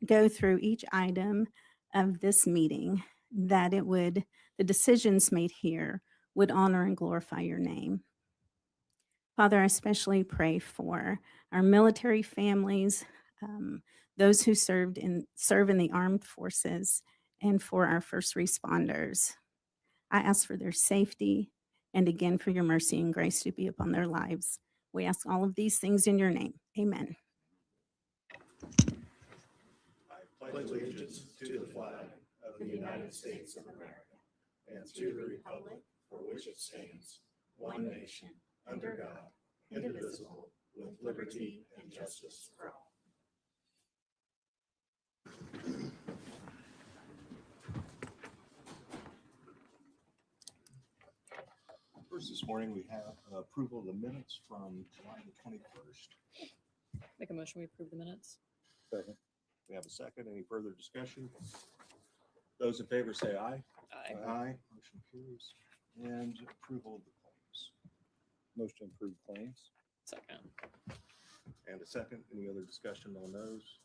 go through each item of this meeting, that the decisions made here would honor and glorify your name. Father, I especially pray for our military families, um, those who serve in the armed forces, and for our first responders. I ask for their safety and again for your mercy and grace to be upon their lives. We ask all of these things in your name. Amen. I pledge allegiance to the flag of the United States of America and to the republic for which it stands, one nation, under God, indivisible, with liberty and justice for all. First this morning, we have approval of the minutes from July the 21st. Make a motion, we approve the minutes. Second. We have a second. Any further discussion? Those in favor say aye. Aye. Aye. Motion carries. And approval of the claims. Motion to approve claims. Second. And a second. Any other discussion on those?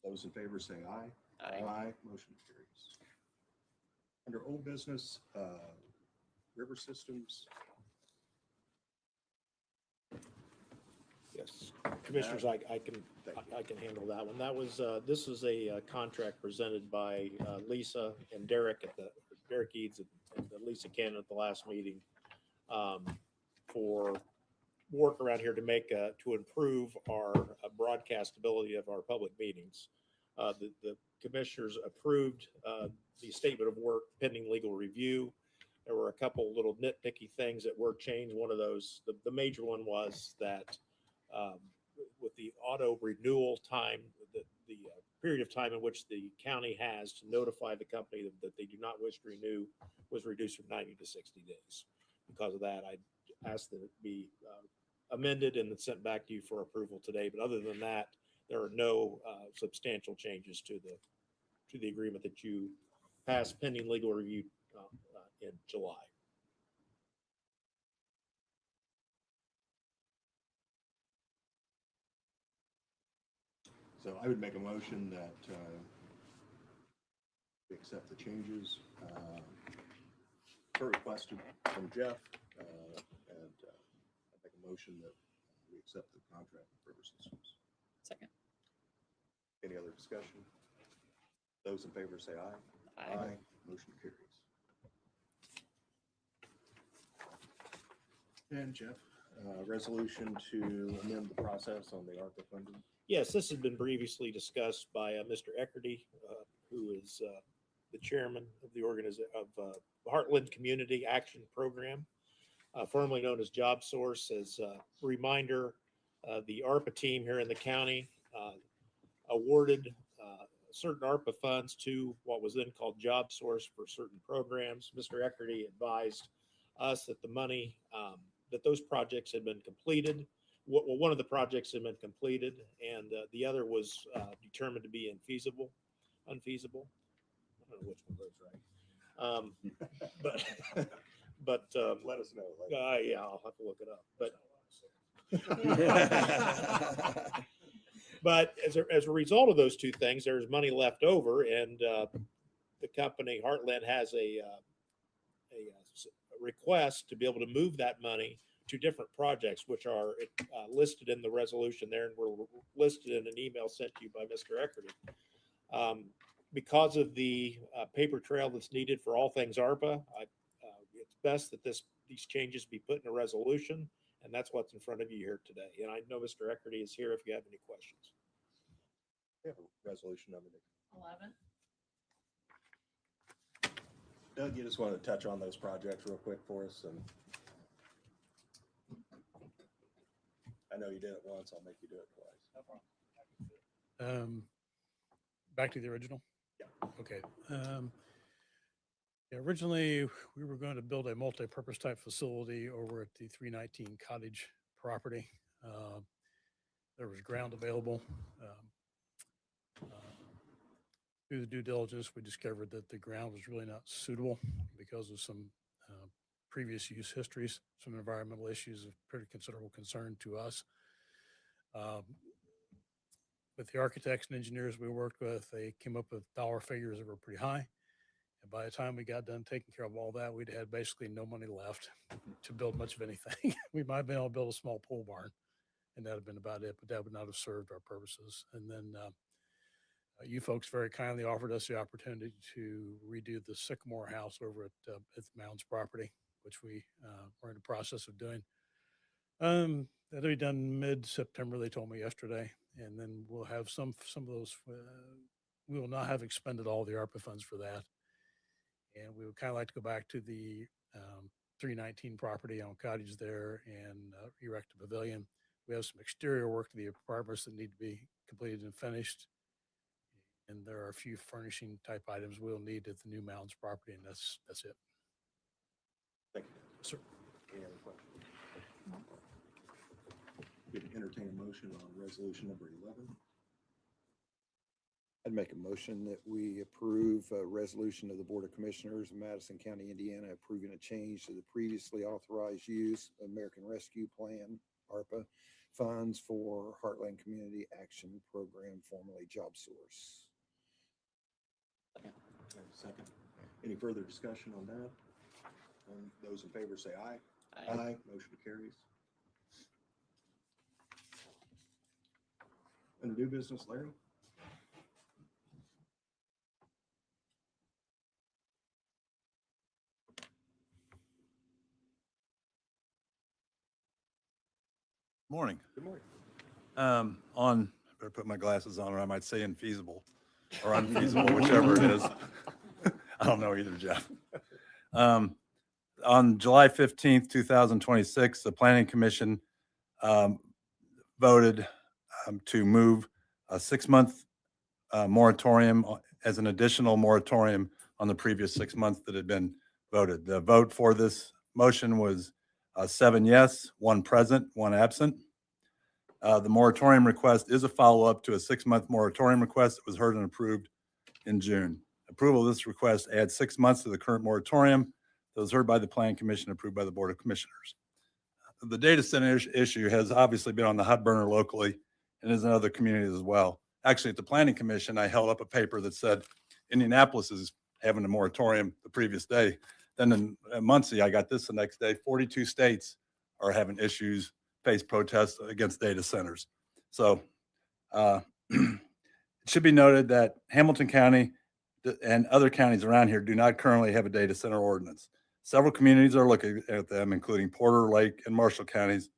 Those in favor say aye. Aye. Motion carries. Under old business, river systems. Yes, Commissioners, I can handle that one. That was, this is a contract presented by Lisa and Derek Derek Eads and Lisa Cannon at the last meeting for work around here to improve our broadcastability of our public meetings. The Commissioners approved the statement of work pending legal review. There were a couple little nitpicky things that were changed. One of those, the major one was that with the auto renewal time, the period of time in which the county has to notify the company that they do not wish to renew was reduced from 90 to 60 days. Because of that, I asked that it be amended and then sent back to you for approval today. But other than that, there are no substantial changes to the agreement that you passed pending legal review in July. So I would make a motion that we accept the changes requested from Jeff, and I make a motion that we accept the contract with River Systems. Second. Any other discussion? Those in favor say aye. Aye. Motion carries. And Jeff, resolution to amend the process on the ARPA funding. Yes, this has been previously discussed by Mr. Eckerty, who is the chairman of the Heartland Community Action Program, formerly known as Job Source. As a reminder, the ARPA team here in the county awarded certain ARPA funds to what was then called Job Source for certain programs. Mr. Eckerty advised us that the money, that those projects had been completed. Well, one of the projects had been completed, and the other was determined to be unfeasible. I don't know which one goes right. But Let us know. yeah, I'll have to look it up. But as a result of those two things, there's money left over, and the company Heartland has a request to be able to move that money to different projects, which are listed in the resolution there, and were listed in an email sent to you by Mr. Eckerty. Because of the paper trail that's needed for all things ARPA, it's best that these changes be put in a resolution, and that's what's in front of you here today. And I know Mr. Eckerty is here if you have any questions. We have a resolution number. 11. Doug, you just want to touch on those projects real quick for us, and I know you did it once. I'll make you do it twice. No problem. Back to the original? Yeah. Okay. Yeah, originally, we were going to build a multi-purpose type facility over at the 319 Cottage property. There was ground available. Through the due diligence, we discovered that the ground was really not suitable because of some previous use histories, some environmental issues of pretty considerable concern to us. with the architects and engineers we worked with, they came up with dollar figures that were pretty high. And by the time we got done taking care of all that, we'd had basically no money left to build much of anything. We might have been able to build a small pole barn, and that'd have been about it, but that would not have served our purposes. And then you folks very kindly offered us the opportunity to redo the Sycamore House over at the Mounds property, which we were in the process of doing. That'll be done mid-September, they told me yesterday, and then we'll have some of those. We will not have expended all the ARPA funds for that, and we would kind of like to go back to the 319 property on Cottage there and erect a pavilion. We have some exterior work to the apartments that need to be completed and finished, and there are a few furnishing type items we'll need at the new Mounds property, and that's it. Thank you. Sir. Any other questions? We can entertain a motion on resolution number 11. I'd make a motion that we approve a resolution of the Board of Commissioners of Madison County, Indiana, approving a change to the previously authorized use of American Rescue Plan, ARPA, funds for Heartland Community Action Program, formerly JobSource. Second. Any further discussion on that? Those in favor say aye. Aye. Motion carries. Under new business, Larry? Morning. Good morning. Better put my glasses on, or I might say infeasible or unfeasible, whichever it is. I don't know either, Jeff. On July 15th, 2026, the Planning Commission voted to move a 6-month moratorium as an additional moratorium on the previous 6 months that had been voted. The vote for this motion was 7 yes, 1 present, 1 absent. The moratorium request is a follow-up to a 6-month moratorium request that was heard and approved in June. Approval of this request adds 6 months to the current moratorium that was heard by the Planning Commission, approved by the Board of Commissioners. The data center issue has obviously been on the hot burner locally and is in other communities as well. Actually, at the Planning Commission, I held up a paper that said Indianapolis is having a moratorium the previous day. Then in Muncie, I got this the next day, 42 states are having issues, face protests against data centers. So it should be noted that Hamilton County and other counties around here do not currently have a data center ordinance. Several communities are looking at them, including Porter, Lake, and Marshall counties.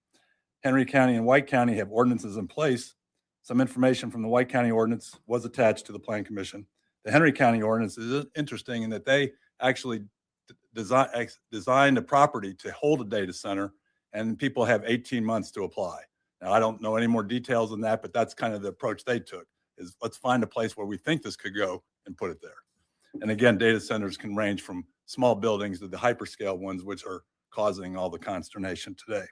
Henry County and White County have ordinances in place. Some information from the White County ordinance was attached to the Plan Commission. The Henry County ordinance is interesting in that they actually designed a property to hold a data center, and people have 18 months to apply. Now, I don't know any more details than that, but that's kind of the approach they took, is let's find a place where we think this could go and put it there. And again, data centers can range from small buildings to the hyperscale ones, which are causing all the consternation today.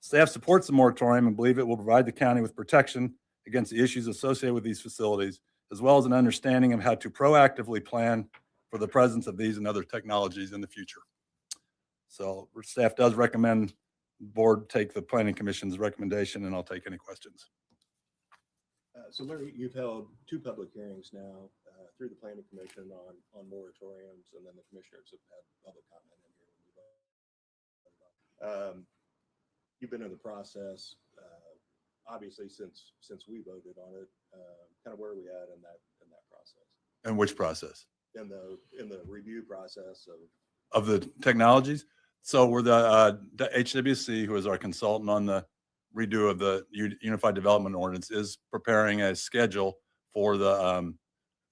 Staff supports the moratorium and believe it will provide the county with protection against the issues associated with these facilities, as well as an understanding of how to proactively plan for the presence of these and other technologies in the future. So staff does recommend the board take the Planning Commission's recommendation, and I'll take any questions. So Larry, you've held 2 public hearings now through the Planning Commission on moratoriums, and then the commissioners have had public comment in here. You've been in the process, obviously since we voted on it. Kind of where are we at in that process? And which process? In the review process Of the technologies? So we're the HWC, who is our consultant on the redo of the Unified Development Ordinance, is preparing a schedule for the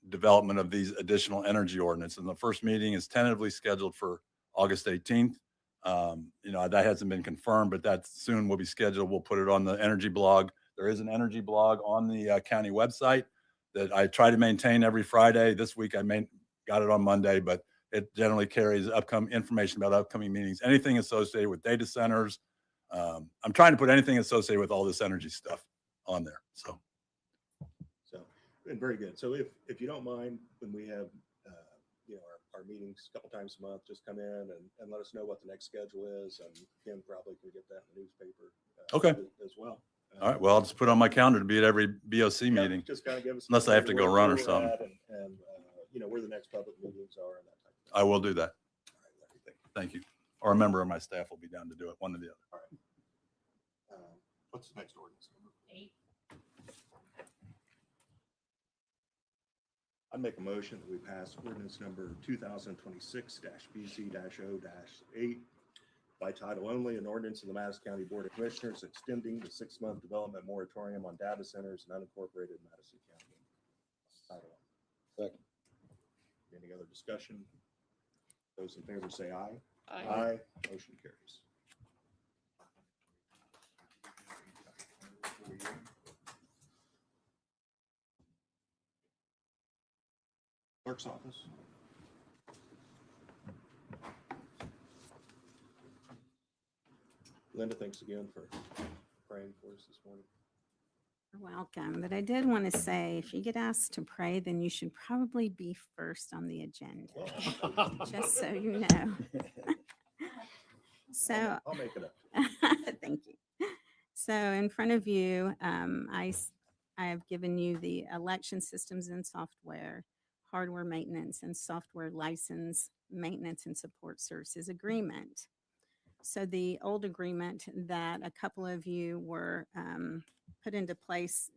development of these additional energy ordinance. And the first meeting is tentatively scheduled for August 18th. That hasn't been confirmed, but that soon will be scheduled. We'll put it on the energy blog. There is an energy blog on the county website that I try to maintain every Friday. This week I got it on Monday, but it generally carries information about upcoming meetings, anything associated with data centers. I'm trying to put anything associated with all this energy stuff on there. So, and very good. So if you don't mind, when we have our meetings a couple times a month, just come in and let us know what the next schedule is, and Kim probably can get that in the newspaper okay, as well. All right, well, I'll just put on my calendar to be at every BOC Yeah, meeting. just kind of give us. Unless I have to go run or where we're something. at And, you know, where the next public meetings are and that type of thing. I will do that. All right, Larry, thank you. Thank you. Or a member of my staff will be down to do it, one or the other. All right. What's the next ordinance number? 8. I'd make a motion that we pass ordinance number 2026-BC-0-8 by title only, an ordinance of the Madison County Board of Commissioners extending the 6-month development moratorium on data centers in unincorporated Madison County. Title only. Second. Any other discussion? Those in favor say aye. Aye. Motion carries. Clerk's office. Linda, thanks again for praying for us this morning. You're welcome. But I did want to say, if you get asked to pray, then you should probably be first on the agenda, just so you know. So, I'll make it up. thank you. So in front of you, I have given you the election systems and software, hardware maintenance and software license, maintenance and support services agreement. So the old agreement that a couple of you were put into place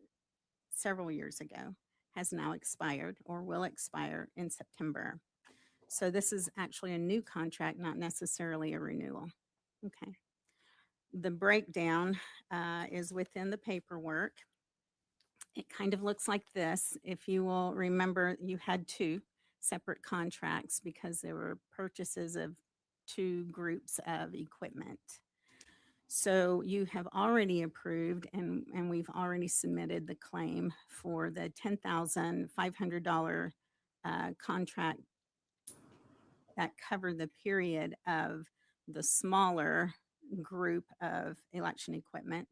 several years ago has now expired or will expire in September. So this is actually a new contract, not necessarily a renewal. Okay. The breakdown is within the paperwork. It kind of looks like this. If you will remember, you had 2 separate contracts because there were purchases of 2 groups of equipment. So you have already approved and we've already submitted the claim for the $10,500 contract that covered the period of the smaller group of election equipment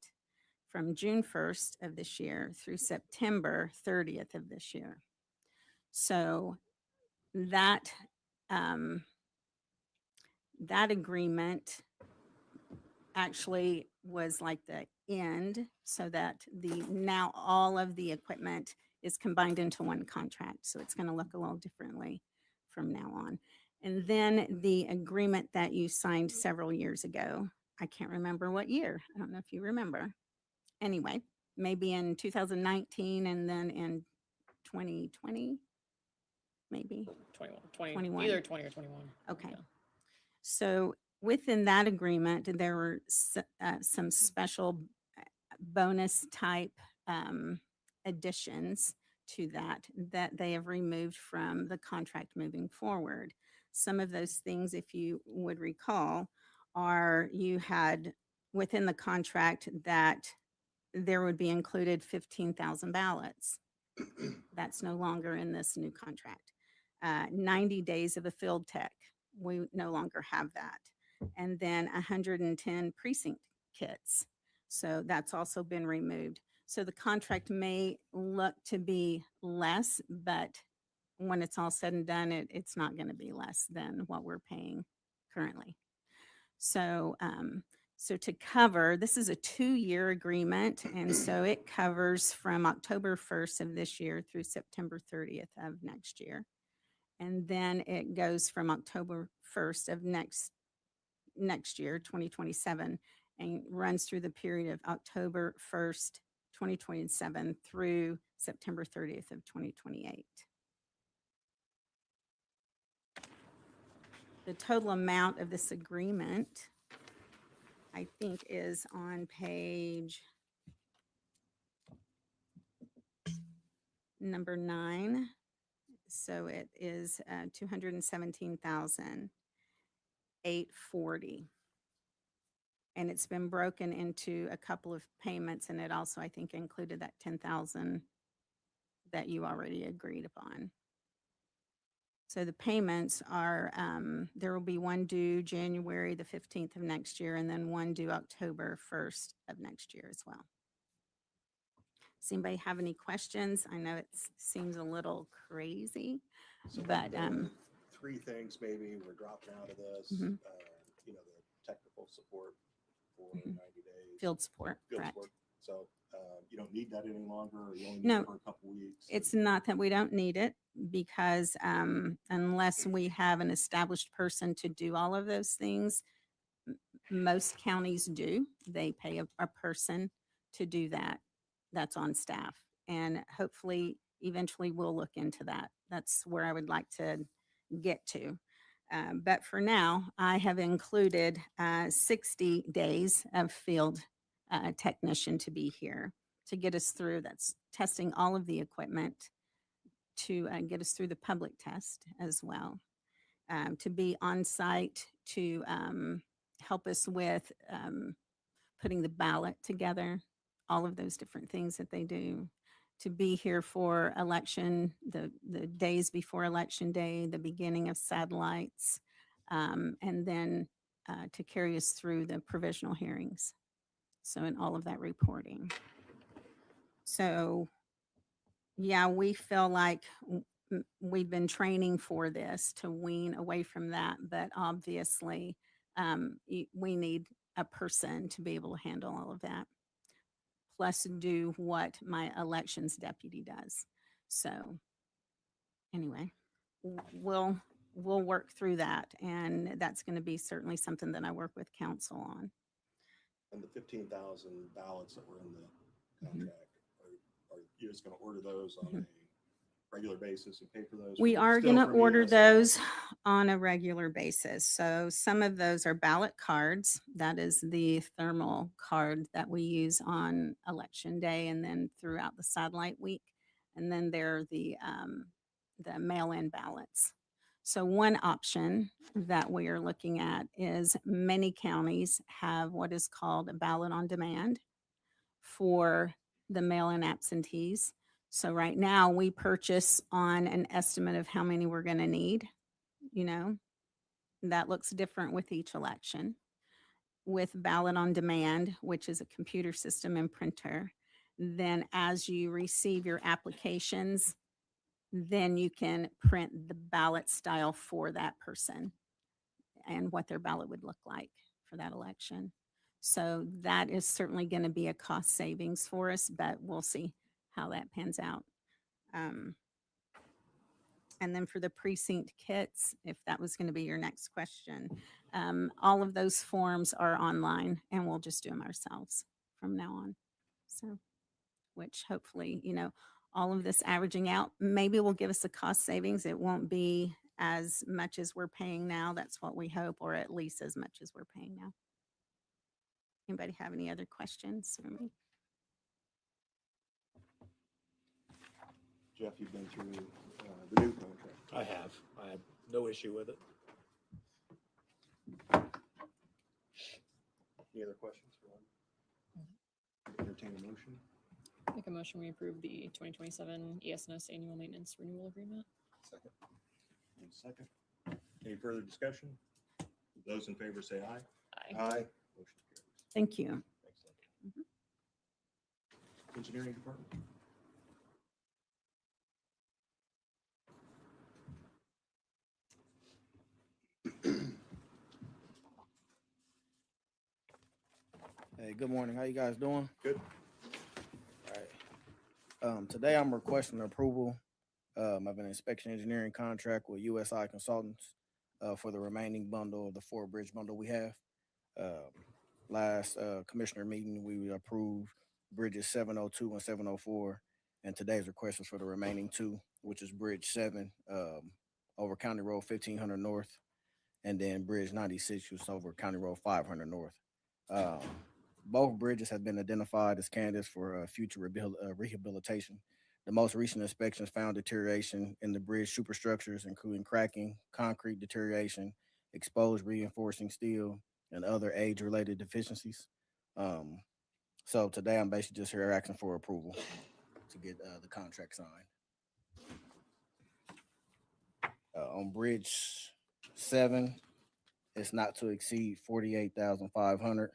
from June 1st of this year through September 30th of this year. So that that agreement actually was like the end, so that now all of the equipment is combined into one contract. So it's going to look a little differently from now on. And then the agreement that you signed several years ago, I can't remember what year. I don't know if you remember. Anyway, maybe in 2019 and then in 2020, maybe. 21. Either 20 or 21. Okay. Yeah. So within that agreement, there were some special bonus type additions to that they have removed from the contract moving forward. Some of those things, if you would recall, are you had within the contract that there would be included 15,000 ballots. That's no longer in this new contract. 90 days of a field tech. We no longer have that. And then 110 precinct kits. So that's also been removed. So the contract may look to be less, but when it's all said and done, it's not going to be less than what we're paying currently. So, so to cover, this is a 2-year agreement, and so it covers from October 1st of this year through September 30th of next year. And then it goes from October 1st of next year, 2027, and runs through the period of October 1st, 2027 through September 30th of 2028. The total amount of this agreement, I think, is on page number 9. So it is $217,840. And it's been broken into a couple of payments, and it also, I think, included that $10,000 that you already agreed upon. So the payments are, there will be one due January the 15th of next year, and then one due October 1st of next year as well. Does anybody have any questions? I know it seems a little crazy, So but there are 3 things maybe we're dropping out of this. Mhm. You know, the technical support for 90 days. field support, Field correct? support. So You don't need that any longer, or you only need No, it for a couple weeks? It's not that we don't need it because unless we have an established person to do all of those things, most counties do. They pay a person to do that. That's on staff. And hopefully, eventually we'll look into that. That's where I would like to get to. But for now, I have included 60 days of field technician to be here to get us through. That's testing all of the equipment to get us through the public test as well. To be on site to help us with putting the ballot together, all of those different things that they do. To be here for election, the days before election day, the beginning of satellites, and then to carry us through the provisional hearings. So, in all of that reporting. So, yeah, we feel like we've been training for this to wean away from that, but obviously we need a person to be able to handle all of that, plus do what my elections deputy does. So anyway, we'll work through that, and that's going to be certainly something that I work with council on. And the 15,000 ballots that were in the contract, are you just going to order those on a regular basis and pay for those? We Or are still going to from order USA? those on a regular basis. So some of those are ballot cards. That is the thermal card that we use on election day and then throughout the satellite week. And then there are the mail-in ballots. So one option that we are looking at is many counties have what is called a ballot on demand for the mail-in absentees. So right now we purchase on an estimate of how many we're going to need, you know, that looks different with each election. With ballot on demand, which is a computer system and printer, then as you receive your applications, then you can print the ballot style for that person and what their ballot would look like for that election. So that is certainly going to be a cost savings for us, but we'll see how that pans out. And then for the precinct kits, if that was going to be your next question, all of those forms are online and we'll just do them ourselves from now on. So, which hopefully, you know, all of this averaging out, maybe will give us a cost savings. It won't be as much as we're paying now. That's what we hope, or at least as much as we're paying now. Anybody have any other questions for me? Jeff, you've been through the new contract. I have no issue with it. Any other questions for one? Entertain a motion. Make a motion, we approve the 2027 ESNS annual maintenance renewal agreement. Second. And second. Any further discussion? Those in favor say aye. Aye. Aye. Motion carries. Thank you. Thanks, Lincoln. Engineering department. Hey, good morning. How you guys doing? Good. All right. Today I'm requesting approval of an inspection engineering contract with USI Consultants for the remaining bundle of the 4-bridge bundle we have. Last commissioner meeting, we approved bridges 702 and 704, and today's request is for the remaining 2, which is Bridge 7 over County Road 1500 North, and then Bridge 96, which is over County Road 500 North. Both bridges have been identified as candidates for future rehabilitation. The most recent inspections found deterioration in the bridge superstructures, including cracking, concrete deterioration, exposed reinforcing steel, and other age-related deficiencies. So today I'm basically just here asking for approval to get the contract signed. On Bridge 7, it's not to exceed $48,500.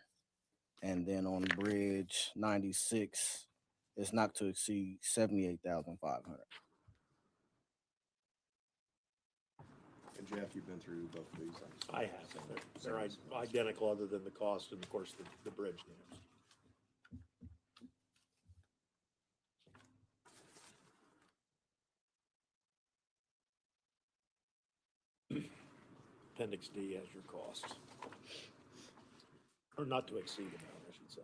And then on Bridge 96, it's not to exceed $78,500. And Jeff, you've been through both of these. I have. They're identical other than the cost and of course the bridge names. Appendix D as your cost. Or not to exceed amount, I should say.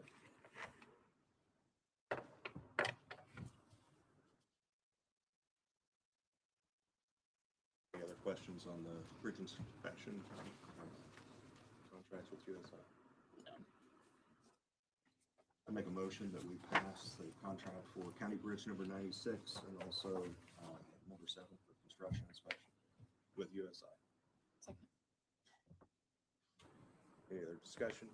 Any other questions on the bridge inspection contracts with USI? No. I make a motion that we pass the contract for County Bridge number 96 and also number 7 for construction inspection with USI. Second. Any other discussion?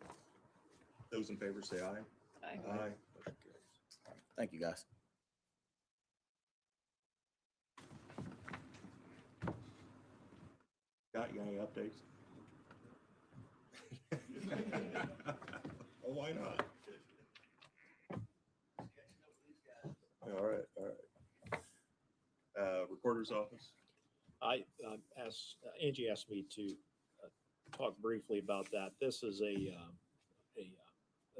Those in favor say aye. Aye. Aye. Motion carries. Thank you, guys. Got you any updates? Oh, why not? All right, all right. Recorder's office. I asked, Angie asked me to talk briefly about that. This is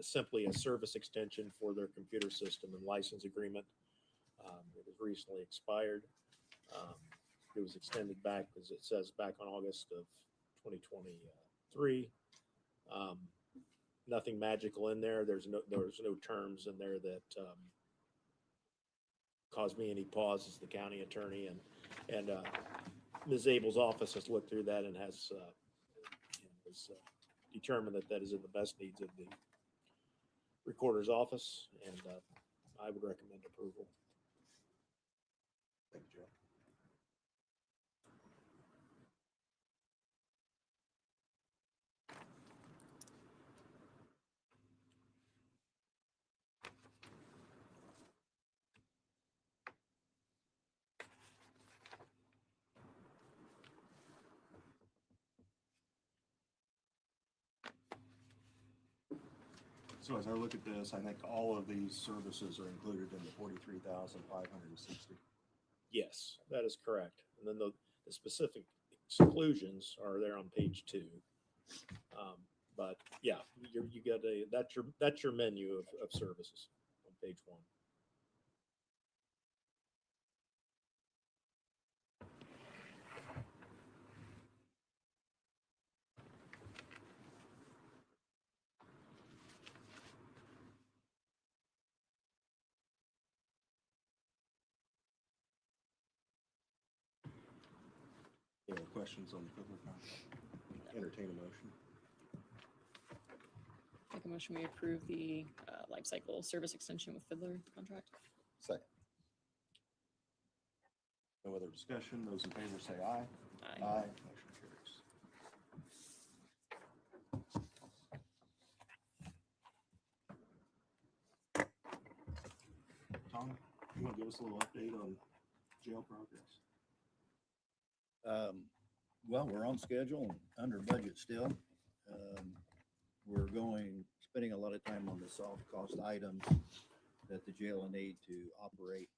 simply a service extension for their computer system and license agreement. It was recently expired. It was extended back, as it says, back on August of 2023. Nothing magical in there. There's no terms in there that caused me any pause as the county attorney, and Ms. Abel's office has looked through that and has determined that that is in the best needs of the recorder's office, and I would recommend approval. Thank you, Joe. So as I look at this, I think all of these services are included in the 43,560. Yes, that is correct. And then the specific exclusions are there on page 2. But yeah, you got that's your menu of services on page 1. Any other questions on the Fiddler contract? Entertain a motion. Make a motion, we approve the life cycle service extension with Fiddler contract. Second. No other discussion. Those in favor say aye. Aye. Aye. Motion carries. Tom, you want to give us a little update on jail progress? Well, we're on schedule and under budget still. We're spending a lot of time on the soft cost items that the jail will need to operate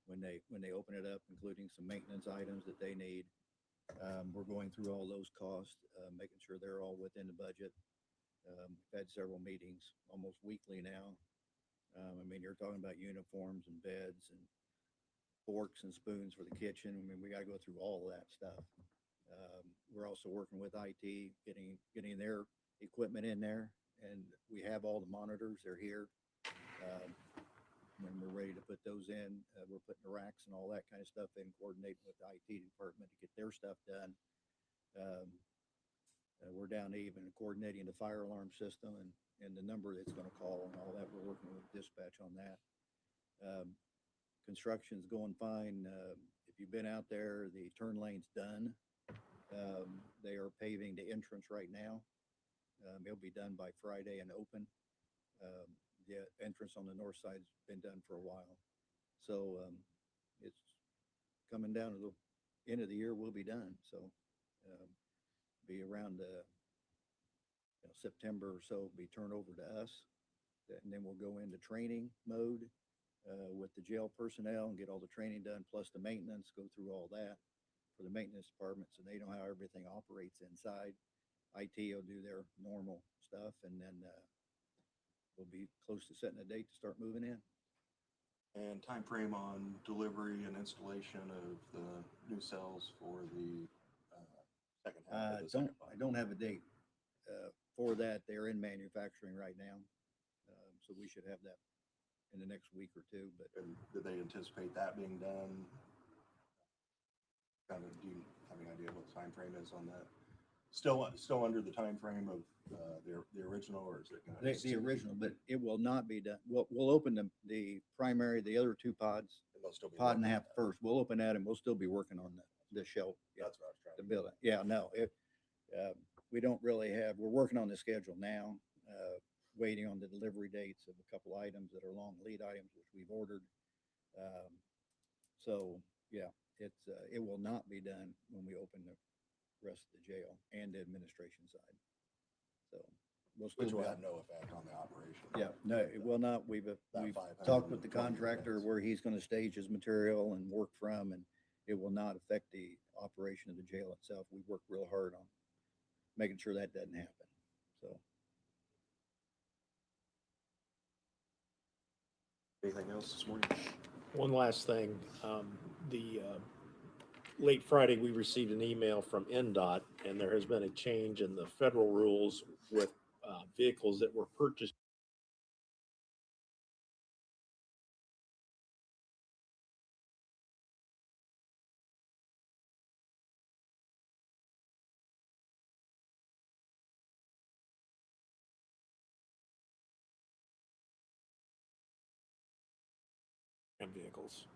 when they open it up, including some maintenance items that they need. We're going through all those costs, making sure they're all within the budget. We've had several meetings almost weekly now. I mean, you're talking about uniforms and beds and forks and spoons for the kitchen. I mean, we got to go through all of that stuff. We're also working with IT, getting their equipment in there, and we have all the monitors. They're here. When we're ready to put those in, we're putting the racks and all that kind of stuff in, coordinating with the IT department to get their stuff done. We're down to even coordinating the fire alarm system and the number that's going to call and all that. We're working with dispatch on that. Construction's going fine. If you've been out there, the turn lane's done. They are paving the entrance right now. It'll be done by Friday and open. The entrance on the north side's been done for a while. So it's coming down to the end of the year, we'll be done. So be around September or so, be turned over to us. And then we'll go into training mode with the jail personnel and get all the training done, plus the maintenance, go through all that for the maintenance department so they know how everything operates inside. IT will do their normal stuff, and then we'll be close to setting a date to start moving in. And time frame on delivery and installation of the new cells for the Second half of the second I don't have a date for that. They're in manufacturing right now. So we should have that in the next week or two, but And did they anticipate that being done? Kind of, do you have any idea what the time frame is on that? Still under the time frame of the original, or is it gonna? the original, but it will not be done. We'll open the primary, the other two pods, They'll still be pod and a working half on that. first. We'll open that and we'll still be working on the shell. Yeah, That's what I was trying the to. building. Yeah, no, we don't really have, we're working on the schedule now, waiting on the delivery dates of a couple items that are long lead items, which we've ordered. So, yeah, it will not be done when we open the rest of the jail and the administration side. So we'll still Which will be have no effect on the operation. Yeah, no, it will not. We've That talked with the 520 contractor units. where he's gonna stage his material and work from, and it will not affect the operation of the jail itself. We worked real hard on making sure that doesn't happen, so. Anything else this morning? One last thing, late Friday, we received an email from NDOT, and there has been a change in the federal rules with vehicles that were purchased vehicles.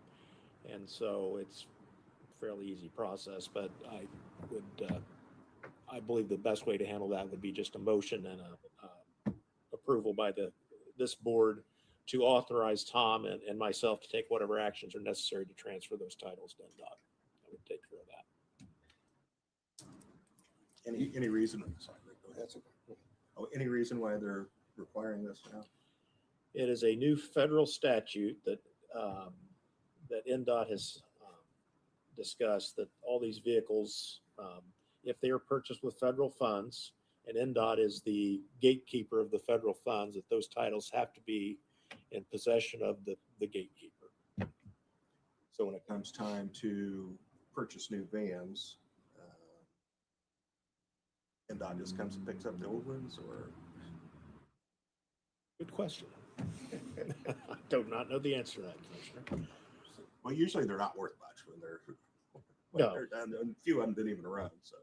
And so it's a fairly easy process, but I believe the best way to handle that would be just a motion and a approval by this board to authorize Tom and myself to take whatever actions are necessary to transfer those titles to NDOT. I would take care of that. Any reason? Sorry, Rick, go ahead. That's okay. Oh, any reason why they're requiring this now? It is a new federal statute that NDOT has discussed, that all these vehicles, if they are purchased with federal funds, and NDOT is the gatekeeper of the federal funds, that those titles have to be in possession of the gatekeeper. So when it comes time to purchase new vans, NDOT just comes and picks up the old ones, or? Good question. I do not know the answer to that, Commissioner. Well, usually they're not worth much when they're, No. they're done, and a few of them didn't even run, so.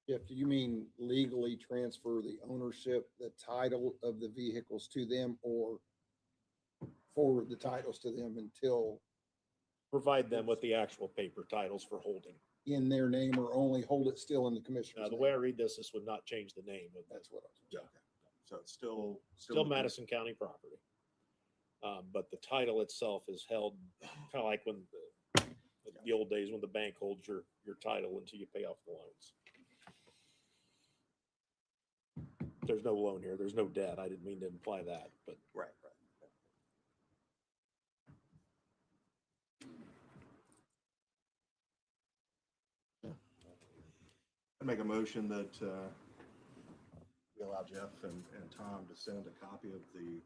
Jeff, do you mean legally transfer the ownership, the title of the vehicles to them, or forward the titles to them until Provide them with the actual paper titles for holding. in their name, or only hold it still in the commissioner's The name? way I read this would not change the name of that. That's what I was. Yeah. So it's still. Still Madison County property. But the title itself is held kind of like when the old days when the bank holds your title until you pay off the loans. There's no loan here. There's no debt. I didn't mean to imply that, but Right. I'd make a motion that we allow Jeff and Tom to send a copy of the